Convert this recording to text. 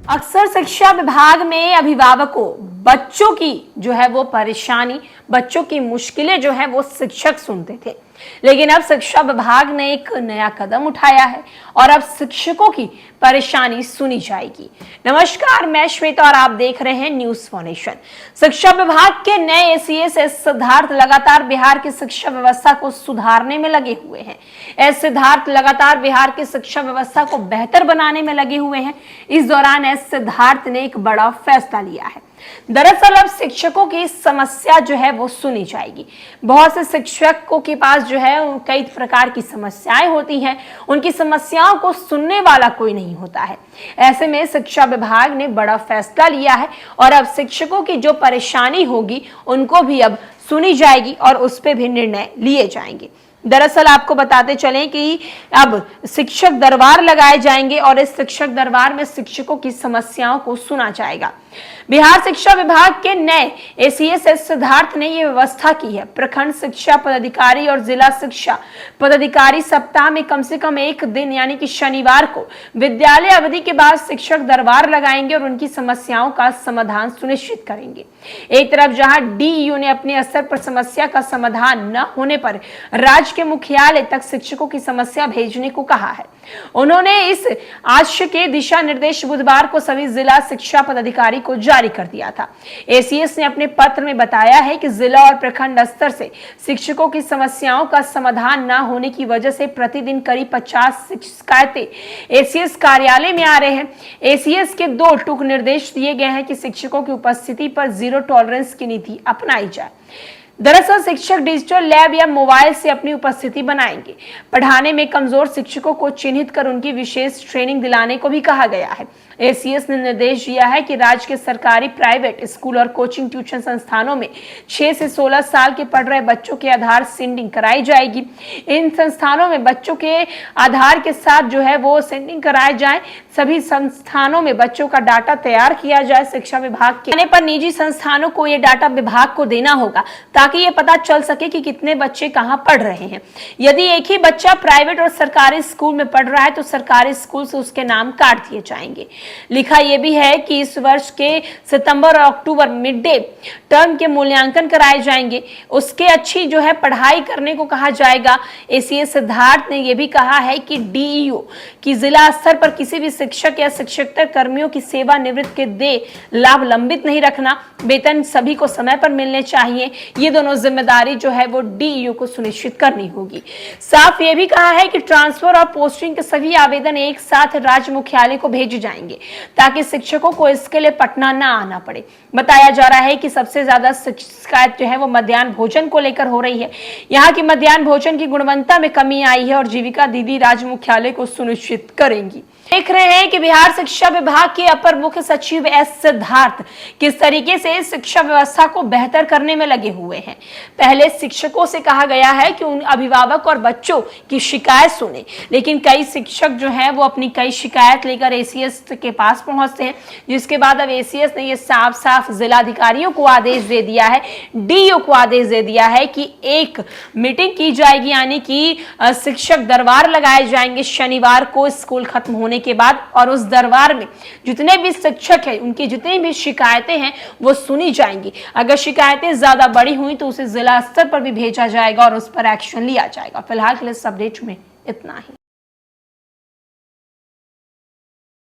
अक्सर शिक्षा विभाग में अभिभावकों बच्चों की जो है वो परेशानी, बच्चों की मुश्किलें जो है वो शिक्षक सुनते थे। लेकिन अब शिक्षा विभाग ने एक नया कदम उठाया है और अब शिक्षकों की परेशानी सुनी जाएगी। नमस्कार, मैं श्वेता और आप देख रहे हैं न्यूज़ फॉर नेशन। शिक्षा विभाग के नए एसीएस सिद्धार्थ लगातार बिहार की शिक्षा व्यवस्था को सुधारने में लगे हुए हैं। एस सिद्धार्थ लगातार बिहार की शिक्षा व्यवस्था को बेहतर बनाने में लगे हुए हैं। इस दौरान एस सिद्धार्थ ने एक बड़ा फैसला लिया है। दरअसल अब शिक्षकों की समस्या जो है वो सुनी जाएगी। बहुत से शिक्षकों के पास जो है कई प्रकार की समस्याएं होती हैं, उनकी समस्याओं को सुनने वाला कोई नहीं होता है। ऐसे में शिक्षा विभाग ने बड़ा फैसला लिया है और अब शिक्षकों की जो परेशानी होगी उनको भी अब सुनी जाएगी और उस पर भी निर्णय लिए जाएंगे। दरअसल आपको बताते चलें कि अब शिक्षक दरबार लगाए जाएंगे और इस शिक्षक दरबार में शिक्षकों की समस्याओं को सुना जाएगा। बिहार शिक्षा विभाग के नए एसीएस सिद्धार्थ ने यह व्यवस्था की है। प्रखंड शिक्षा पदाधिकारी और जिला शिक्षा पदाधिकारी सप्ताह में कम से कम एक दिन यानी कि शनिवार को विद्यालय अवधि के बाद शिक्षक दरबार लगाएंगे और उनकी समस्याओं का समाधान सुनिश्चित करेंगे। एक तरफ जहां डीईओ ने अपने स्तर पर समस्या का समाधान न होने पर राज्य के मुख्यालय तक शिक्षकों की समस्या भेजने को कहा है। उन्होंने इस आशय के दिशा निर्देश बुधवार को सभी जिला शिक्षा पदाधिकारी को जारी कर दिया था। एसीएस ने अपने पत्र में बताया है कि जिला और प्रखंड स्तर से शिक्षकों की समस्याओं का समाधान न होने की वजह से प्रतिदिन करीब 50 शिकायतें एसीएस कार्यालय में आ रहे हैं। एसीएस के 2 टूक निर्देश दिए गए हैं कि शिक्षकों की उपस्थिति पर जीरो टॉलरेंस की नीति अपनाई जाए। दरअसल शिक्षक डिजिटल लैब या मोबाइल से अपनी उपस्थिति बनाएंगे। पढ़ाने में कमजोर शिक्षकों को चिन्हित कर उनकी विशेष ट्रेनिंग दिलाने को भी कहा गया है। एसीएस ने निर्देश दिया है कि राज्य के सरकारी, प्राइवेट स्कूल और कोचिंग ट्यूशन संस्थानों में 6 से 16 साल के पढ़ रहे बच्चों के आधार सेंडिंग कराई जाएगी। इन संस्थानों में बच्चों के आधार के साथ जो है वो सेंडिंग कराए जाए। सभी संस्थानों में बच्चों का डाटा तैयार किया जाए। शिक्षा विभाग के आने पर निजी संस्थानों को ये डाटा विभाग को देना होगा ताकि ये पता चल सके कि कितने बच्चे कहां पढ़ रहे हैं। यदि एक ही बच्चा प्राइवेट और सरकारी स्कूल में पढ़ रहा है तो सरकारी स्कूल से उसके नाम काट दिए जाएंगे। लिखा यह भी है कि इस वर्ष के सितंबर और अक्टूबर मिड डे टर्म के मूल्यांकन कराए जाएंगे। उसके अच्छी जो है पढ़ाई करने को कहा जाएगा। एसीएस सिद्धार्थ ने यह भी कहा है कि डीईओ की जिला स्तर पर किसी भी शिक्षक या शिक्षकेतर कर्मियों की सेवा निवृत्त के दे लाभ लंबित नहीं रखना। वेतन सभी को समय पर मिलने चाहिए। ये दोनों जिम्मेदारी जो है वो डीईओ को सुनिश्चित करनी होगी। साफ ये भी कहा है कि ट्रांसफर और पोस्टिंग के सभी आवेदन एक साथ राज्य मुख्यालय को भेजे जाएंगे ताकि शिक्षकों को इसके लिए पटना न आना पड़े। बताया जा रहा है कि सबसे ज्यादा शिकायत जो है वो मध्याह्न भोजन को लेकर हो रही है। यहाँ की मध्याह्न भोजन की गुणवत्ता में कमी आई है और जीविका दीदी राज्य मुख्यालय को सुनिश्चित करेंगी। देख रहे हैं कि बिहार शिक्षा विभाग के अपर मुख्य सचिव एस सिद्धार्थ किस तरीके से शिक्षा व्यवस्था को बेहतर करने में लगे हुए हैं। पहले शिक्षकों से कहा गया है कि उन अभिभावक और बच्चों की शिकायत सुने, लेकिन कई शिक्षक जो हैं वो अपनी कई शिकायत लेकर एसीएस के पास पहुंचते हैं, जिसके बाद अब एसीएस ने ये साफ साफ जिलाधिकारियों को आदेश दे दिया है, डीईओ को आदेश दे दिया है कि एक मीटिंग की जाएगी, यानी कि शिक्षक दरबार लगाए जाएंगे शनिवार को स्कूल खत्म होने के बाद, और उस दरबार में जितने भी शिक्षक हैं उनकी जितनी भी शिकायतें हैं वो सुनी जाएंगी। अगर शिकायतें ज्यादा बड़ी हुई तो उसे जिला स्तर पर भी भेजा जाएगा और उस पर एक्शन लिया जाएगा। फिलहाल के लिए इस अपडेट में इतना ही।